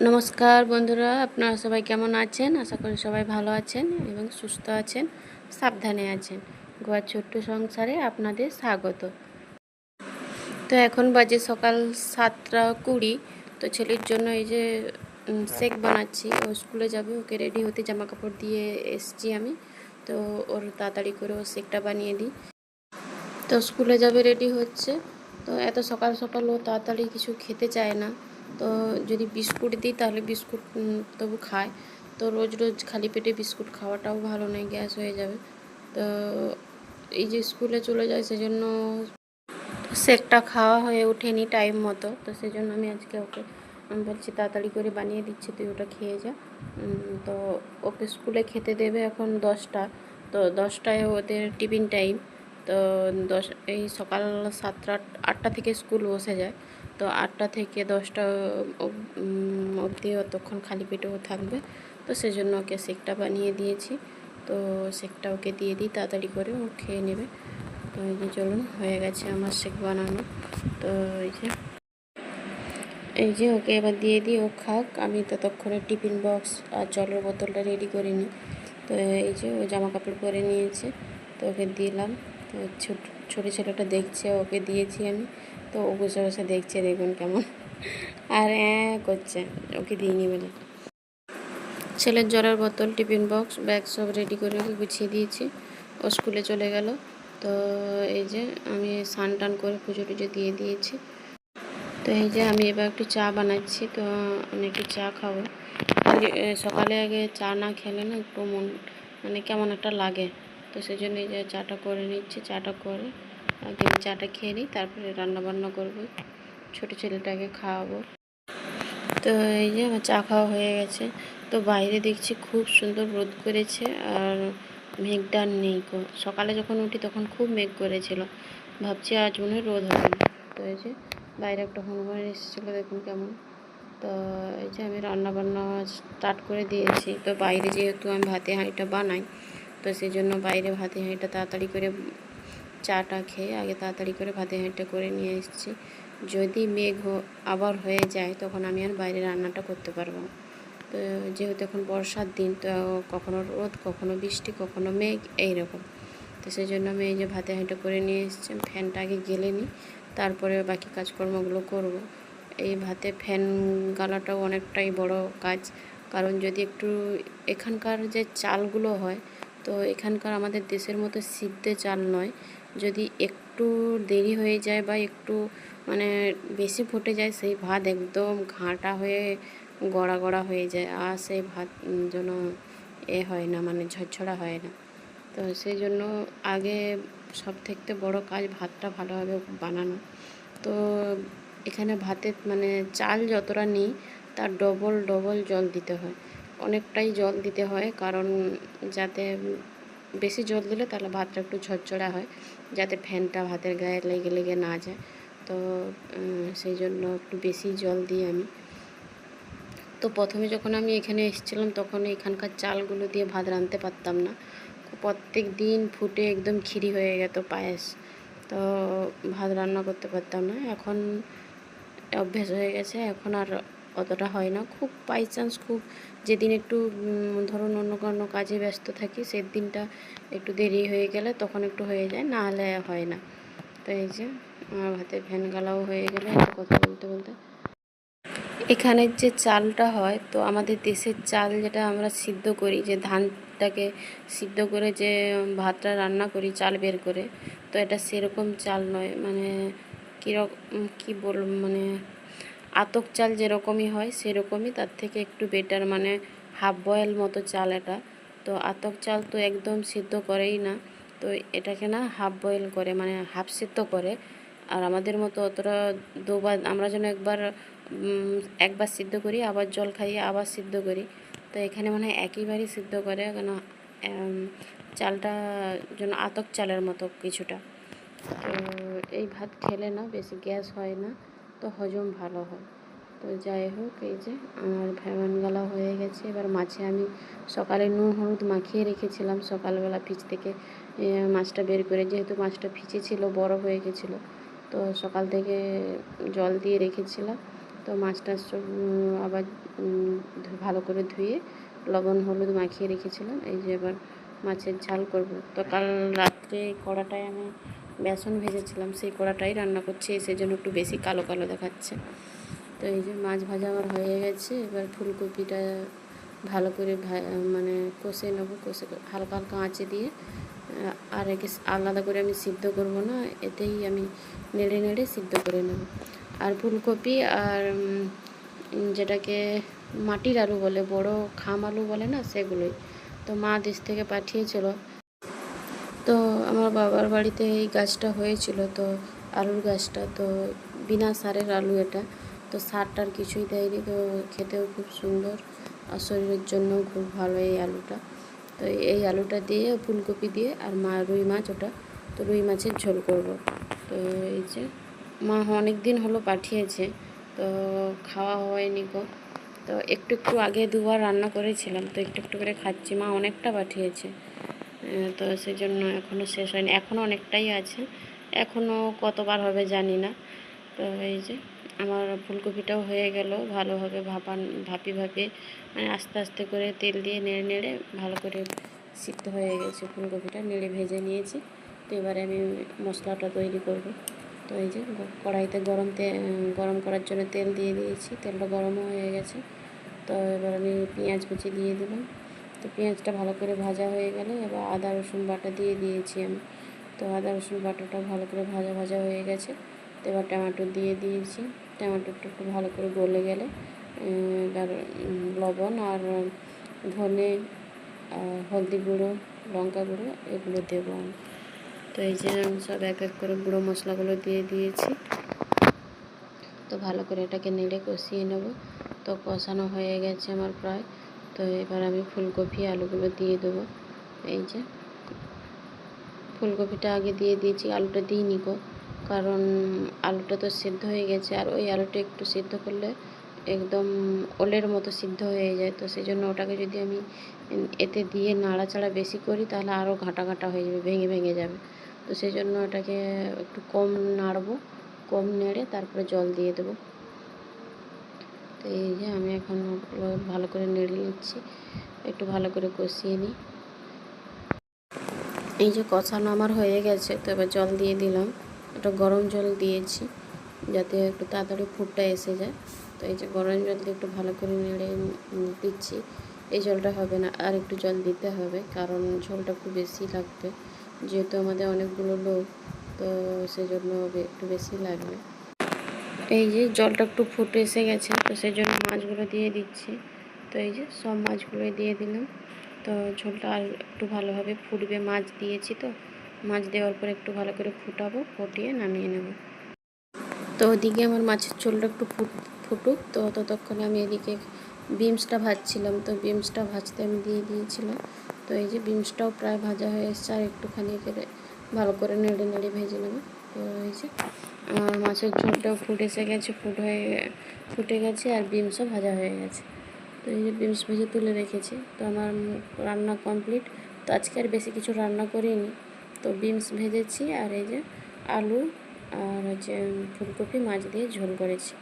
নমস্কার বন্ধুরা, আপনারা সবাই কেমন আছেন? আশা করি সবাই ভালো আছেন এবং সুস্থ আছেন, সাবধানে আছেন। গোয়ার ছোট্ট সংসারে আপনাদের স্বাগত। তো এখন বাজে সকাল 7:20। তো ছেলের জন্য এই যে শেক বানাচ্ছি। ও স্কুলে যাবে, ওকে রেডি হতে জামা কাপড় দিয়ে এসছি আমি। তো ওর তাড়াতাড়ি করে ও শেকটা বানিয়ে দিই। তো স্কুলে যাবে, রেডি হচ্ছে। তো এত সকাল সকাল ও তাড়াতাড়ি কিছু খেতে চায় না। তো যদি বিস্কুট দিই তাহলে বিস্কুট তবু খায়। তো রোজ রোজ খালি পেটে বিস্কুট খাওয়াটাও ভালো নয়, গ্যাস হয়ে যাবে। তো এই যে স্কুলে চলে যায়, সেজন্য শেকটা খাওয়া হয়ে ওঠেনি টাইম মতো। তো সেজন্য আমি আজকে ওকে বলছি তাড়াতাড়ি করে বানিয়ে দিচ্ছি, তুই ওটা খেয়ে যা। তো ওকে স্কুলে খেতে দেবে এখন 10টা। তো 10টায় ওদের টিফিন টাইম। তো এই সকাল 7টা 8টা থেকে স্কুল বসে যায়। তো 8টা থেকে 10টা অবধি অতক্ষণ খালি পেটেও থাকবে। তো সেজন্য ওকে শেকটা বানিয়ে দিয়েছি। তো শেকটা ওকে দিয়ে দিই, তাড়াতাড়ি করে ও খেয়ে নেবে। তো এই যে চলুন, হয়ে গেছে আমার শেক বানানো। তো এই যে ওকে এবার দিয়ে দিই, ও খাক। আমি ততক্ষণে টিফিন বক্স আর জলের বোতলটা রেডি করে নিই। তো এই যে ও জামা কাপড় পরে নিয়েছে, তো ওকে দিলাম। তো ছোটো ছেলেটা দেখছে, ওকে দিয়েছি আমি। তো ও বসে বসে দেখছে, দেখুন কেমন আর করছে ওকে দিইনি বলে। ছেলের জলের বোতল, টিফিন বক্স, ব্যাগ সব রেডি করে গুছিয়ে দিয়েছি। ও স্কুলে চলে গেল। তো এই যে আমি স্নান টান করে পুজো টুজো দিয়ে দিয়েছি। তো এই যে আমি এবার একটু চা বানাচ্ছি। তো আমি একটু চা খাবো। সকালে আগে চা না খেলে না একটু মন কেমন একটা লাগে। তো সেই জন্য এই যে চাটা করে নিচ্ছি। চাটা করে আগে আমি চাটা খেয়ে নিই, তারপরে রান্নাবান্না করবো, ছোটো ছেলেটাকে খাওয়াবো। তো এই যে আমার চা খাওয়া হয়ে গেছে। তো বাইরে দেখছি খুব সুন্দর রোদ করেছে, আর মেঘটা নেই। সকালে যখন উঠি তখন খুব মেঘ করেছিল, ভাবছি আজ মনে হয় রোদ হবে না। তো এই যে বাইরে একটা হনুমান এসেছিলো, দেখুন কেমন। তো এই যে আমি রান্নাবান্না স্টার্ট করে দিয়েছি। তো বাইরে যেহেতু আমি ভাতে হাঁড়িটা বানাই, তো সেই জন্য বাইরে ভাতে হাঁড়িটা তাড়াতাড়ি করে চাটা খেয়ে আগে তাড়াতাড়ি করে ভাতে হাঁড়িটা করে নিয়ে এসেছি। যদি মেঘ আবার হয়ে যায় তখন আমি আর বাইরে রান্নাটা করতে পারবো না। তো যেহেতু এখন বর্ষার দিন, তো কখনো রোদ, কখনো বৃষ্টি, কখনো মেঘ, এইরকম। তো সেই জন্য আমি এই যে ভাতে হাঁড়িটা করে নিয়ে এসেছি। ফ্যানটা আগে গেলে নিই, তারপরে বাকি কাজকর্মগুলো করব। এই ভাতে ফ্যান গালাটাও অনেকটাই বড় কাজ, কারণ যদি একটু এখানকার যে চালগুলো হয়, তো এখানকার আমাদের দেশের মতো সিদ্ধে চাল নয়। যদি একটু দেরি হয়ে যায় বা একটু বেশি ফুটে যায়, সেই ভাত একদম ঘাঁটা হয়ে গড়া গড়া হয়ে যায়, আর সেই ভাত যেন হয় না, ঝরঝরা হয় না। তো সেই জন্য আগে সব থেকে বড় কাজ ভাতটা ভালোভাবে বানানো। তো এখানে ভাতে চাল যতটা নিই তার ডবল ডবল জল দিতে হয়, অনেকটাই জল দিতে হয়। কারণ যাতে বেশি জল দিলে তাহলে ভাতটা একটু ঝরঝরা হয়, যাতে ফ্যানটা ভাতের গায়ে লেগে লেগে না যায়। তো সেই জন্য একটু বেশি জল দিই আমি। তো প্রথমে যখন আমি এখানে এসেছিলাম তখন এখানকার চালগুলো দিয়ে ভাত রাঁধতে পারতাম না, প্রত্যেক দিন ফুটে একদম খিরি হয়ে যেত, পায়েস। তো ভাত রান্না করতে পারতাম না। এখন অভ্যেস হয়ে গেছে, এখন আর অতটা হয় না। খুব বাই চান্স, খুব যেদিন একটু ধরুন অন্য কোনো কাজে ব্যস্ত থাকি, সেদিনটা একটু দেরি হয়ে গেলে তখন একটু হয়ে যায়, না হলে হয় না। তো এই যে আমার ভাতের ফ্যান গালাও হয়ে গেলে কথা বলতে বলতে। এখানের যে চালটা হয়, তো আমাদের দেশের চাল যেটা আমরা সিদ্ধ করি, যে ধানটাকে সিদ্ধ করে যে ভাতটা রান্না করি চাল বের করে, তো এটা সেরকম চাল নয়। কীরকম কী বলব, আতপ চাল যেরকমই হয় সেরকমই, তার থেকে একটু বেটার, হাফ বয়েল মতো চাল এটা। তো আতপ চাল তো একদম সিদ্ধ করেই না, তো এটাকে না হাফ বয়েল করে, হাফ সিদ্ধ করে। আর আমাদের মতো অতটা দুবার, আমরা যেন একবার সিদ্ধ করি, আবার জল খাইয়ে আবার সিদ্ধ করি। তো এখানে একইবারই সিদ্ধ করে, কেন চালটা যেন আতপ চালের মতো কিছুটা। তো এই ভাত খেলে না বেশি গ্যাস হয় না, তো হজম ভালো হয়। তো যাই হোক, এই যে আমার ফ্যান গালা হয়ে গেছে। এবার মাছে আমি সকালে নুন হলুদ মাখিয়ে রেখেছিলাম, সকালবেলা ফ্রিজ থেকে মাছটা বের করে, যেহেতু মাছটা ভিজে ছিল, বরফ হয়ে গেছিলো। তো সকাল থেকে জল দিয়ে রেখেছিলাম, তো মাছটা সব আবার ভালো করে ধুয়ে লবণ হলুদ মাখিয়ে রেখেছিলাম। এই যে এবার মাছের ঝাল করব। তো কাল রাত্রে কড়াটায় আমি বেসন ভেজেছিলাম, সেই কড়াটাই রান্না করছি, সেজন্য একটু বেশি কালো কালো দেখাচ্ছে। তো এই যে মাছ ভাজা আমার হয়ে গেছে। এবার ফুলকপিটা ভালো করে মানে কষে নেবো, কষে হালকা হালকা আঁচে দিয়ে, আর একে আলাদা করে আমি সিদ্ধ করব না, এতেই আমি নেড়ে নেড়ে সিদ্ধ করে নেব। আর ফুলকপি আর যেটাকে মাটির আলু বলে, বড় খাম আলু বলে না, সেগুলোই তো মা দেশ থেকে পাঠিয়েছিল। তো আমার বাবার বাড়িতে এই গাছটা হয়েছিল, তো আলুর গাছটা তো বিনা সারের আলু এটা, তো সারটার কিছুই দেয়নি, তো খেতেও খুব সুন্দর আর শরীরের জন্য খুব ভালো এই আলুটা। তো এই আলুটা দিয়ে ফুলকপি দিয়ে আর মা রুই মাছ, ওটা তো রুই মাছের ঝোল করব। তো এই যে মা অনেক দিন হলো পাঠিয়েছে, তো খাওয়া হয়নি গো। তো একটু একটু আগে দুবার রান্না করেছিলাম, তো একটু একটু করে খাচ্ছি। মা অনেকটা পাঠিয়েছে, তো সেই জন্য এখনও শেষ হয়নি, এখনও অনেকটাই আছে, এখনও কতবার হবে জানি না। তো এই যে আমার ফুলকপিটাও হয়ে গেল ভালোভাবে ভাপি মানে আস্তে আস্তে করে তেল দিয়ে নেড়ে নেড়ে ভালো করে সিদ্ধ হয়ে গেছে ফুলকপিটা, নেড়ে ভেজে নিয়েছি। তো এবারে আমি মশলাটা তৈরি করব। তো এই যে কড়াইতে গরম করার জন্য তেল দিয়ে দিয়েছি, তেলটা গরমও হয়ে গেছে। তো এবার আমি পেঁয়াজ কুচি দিয়ে দিলাম। তো পেঁয়াজটা ভালো করে ভাজা হয়ে গেলে এবার আদা রসুন বাটা দিয়ে দিয়েছি আমি। তো আদা রসুন বাটাটা ভালো করে ভাজা হয়ে গেছে। তো এবার টমেটো দিয়ে দিয়েছি। টমেটোটা একটু ভালো করে গলে গেলে এবার লবণ আর ধনে, হলদি গুঁড়ো, লঙ্কা গুঁড়ো এগুলো দেবো আমি। তো এই যে আমি সব এক এক করে গুঁড়ো মশলাগুলো দিয়ে দিয়েছি। তো ভালো করে এটাকে নেড়ে কষিয়ে নেব। তো কষানো হয়ে গেছে আমার প্রায়। তো এবার আমি ফুলকপি আলুগুলো দিয়ে দেবো। এই যে ফুলকপিটা আগে দিয়ে দিয়েছি, আলুটা দিইনি গো, কারণ আলুটা তো সিদ্ধ হয়ে গেছে, আর ওই আলুটা একটু সিদ্ধ করলে একদম ওলের মতো সিদ্ধ হয়ে যায়। তো সেই জন্য ওটাকে যদি আমি এতে দিয়ে নাড়াচাড়া বেশি করি তাহলে আরও ঘাঁটা ঘাঁটা হয়ে যাবে, ভেঙে ভেঙে যাবে। তো সেই জন্য ওটাকে একটু কম নাড়বো, কম নেড়ে তারপরে জল দিয়ে দেবো। তো এই যে আমি এখন ভালো করে নেড়ে নিচ্ছি, একটু ভালো করে কষিয়ে নিই। এই যে কষানো আমার হয়ে গেছে, তো এবার জল দিয়ে দিলাম। একটা গরম জল দিয়েছি যাতে একটু তাড়াতাড়ি ফুটটা এসে যায়। তো এই যে গরম জল দিয়ে একটু ভালো করে নেড়ে দিচ্ছি। এই জলটা হবে না, আর একটু জল দিতে হবে, কারণ ঝোলটা খুব বেশি লাগবে, যেহেতু আমাদের অনেকগুলো লোক, তো সেই জন্য একটু বেশি লাগবে। এই যে জলটা একটু ফুটে এসে গেছে, তো সেই জন্য মাছগুলো দিয়ে দিচ্ছি। তো এই যে সব মাছগুলো দিয়ে দিলাম। তো ঝোলটা আর একটু ভালোভাবে ফুটবে, মাছ দিয়েছি তো, মাছ দেওয়ার পর একটু ভালো করে ফুটাবো, ফুটিয়ে নামিয়ে নেব। তো ওদিকে আমার মাছের ঝোলটা একটু ফুটুক, তো ততক্ষণে আমি এদিকে বিমসটা ভাজছিলাম। তো বিমসটা ভাজতে আমি দিয়ে দিয়েছিলাম। তো এই যে বিমসটাও প্রায় ভাজা হয়ে এসছে, আর একটুখানি করে ভালো করে নেড়ে নেড়ে ভেজে নেব। তো এই যে আমার মাছের ঝোলটাও এসে গেছে, ফুটে গেছে, আর বিমসও ভাজা হয়ে গেছে। তো এই যে বিমস ভেজে তুলে রেখেছি। তো আমার রান্না কমপ্লিট। তো আজকে আর বেশি কিছু রান্না করিনি। তো বিমস ভেজেছি, আর এই যে আলু আর হচ্ছে ফুলকপি মাছ দিয়ে ঝোল করেছি।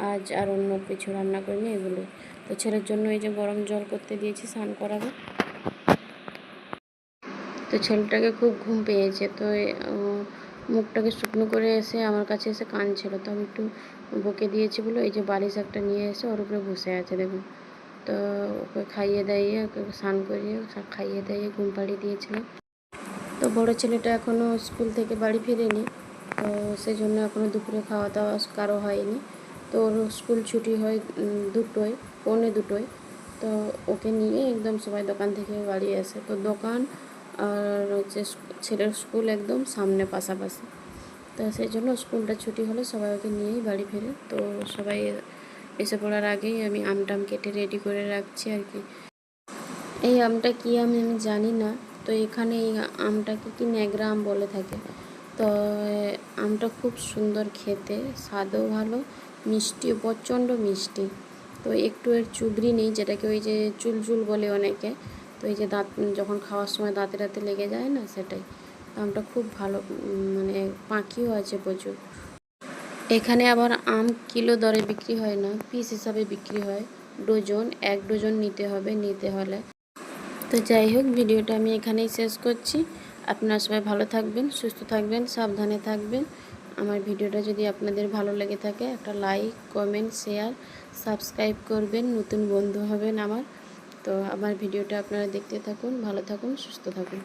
আজ আর অন্য কিছু রান্না করিনি, এগুলো। তো ছেলের জন্য এই যে গরম জল করতে দিয়েছি, স্নান করাবো। তো ছেলেটাকে খুব ঘুম পেয়েছে, তো মুখটাকে শুকনো করে এসে আমার কাছে এসে কাঁদছিল। তো আমি একটু বকে দিয়েছি বলে এই যে বালিশ একটা নিয়ে এসে ওর উপরে বসে আছে দেখুন। তো ওকে খাইয়ে দাইয়ে, ওকে স্নান করিয়ে খাইয়ে দাইয়ে ঘুম পাড়িয়ে দিয়েছিলাম। তো বড়ো ছেলেটা এখনও স্কুল থেকে বাড়ি ফিরেনি, তো সেই জন্য এখনও দুপুরে খাওয়া দাওয়া কারো হয়নি। তো ওর স্কুল ছুটি হয় 2টোয়, 1:45। তো ওকে নিয়ে একদম সবাই দোকান থেকে বাড়ি আসে। তো দোকান আর হচ্ছে ছেলের স্কুল একদম সামনে পাশাপাশি। তো সেই জন্য স্কুলটা ছুটি হলে সবাই ওকে নিয়েই বাড়ি ফেরে। তো সবাই এসে পড়ার আগেই আমি আমটাম কেটে রেডি করে রাখছি আর কি। এই আমটা কী আম আমি জানি না। তো এখানে এই আমটাকে কি ন্যাংরা আম বলে থাকে। তো আমটা খুব সুন্দর খেতে, স্বাদও ভালো, মিষ্টিও, প্রচণ্ড মিষ্টি। তো একটু এর চুবড়ি নেই, যেটাকে ওই যে চুলচুল বলে অনেকে। তো এই যে দাঁত যখন খাওয়ার সময় দাঁতে দাঁতে লেগে যায় না, সেটাই। আমটা খুব ভালো, মানে পাখিও আছে প্রচুর। এখানে আবার আম কিলো দরে বিক্রি হয় না, পিস হিসাবে বিক্রি হয়। ডজন, 1 ডজন নিতে হবে নিতে হলে। তো যাই হোক, ভিডিওটা আমি এখানেই শেষ করছি। আপনারা সবাই ভালো থাকবেন, সুস্থ থাকবেন, সাবধানে থাকবেন। আমার ভিডিওটা যদি আপনাদের ভালো লেগে থাকে, একটা লাইক, কমেন্ট, শেয়ার, সাবস্ক্রাইব করবেন। নতুন বন্ধু হবেন আমার। তো আমার ভিডিওটা আপনারা দেখতে থাকুন, ভালো থাকুন, সুস্থ থাকুন।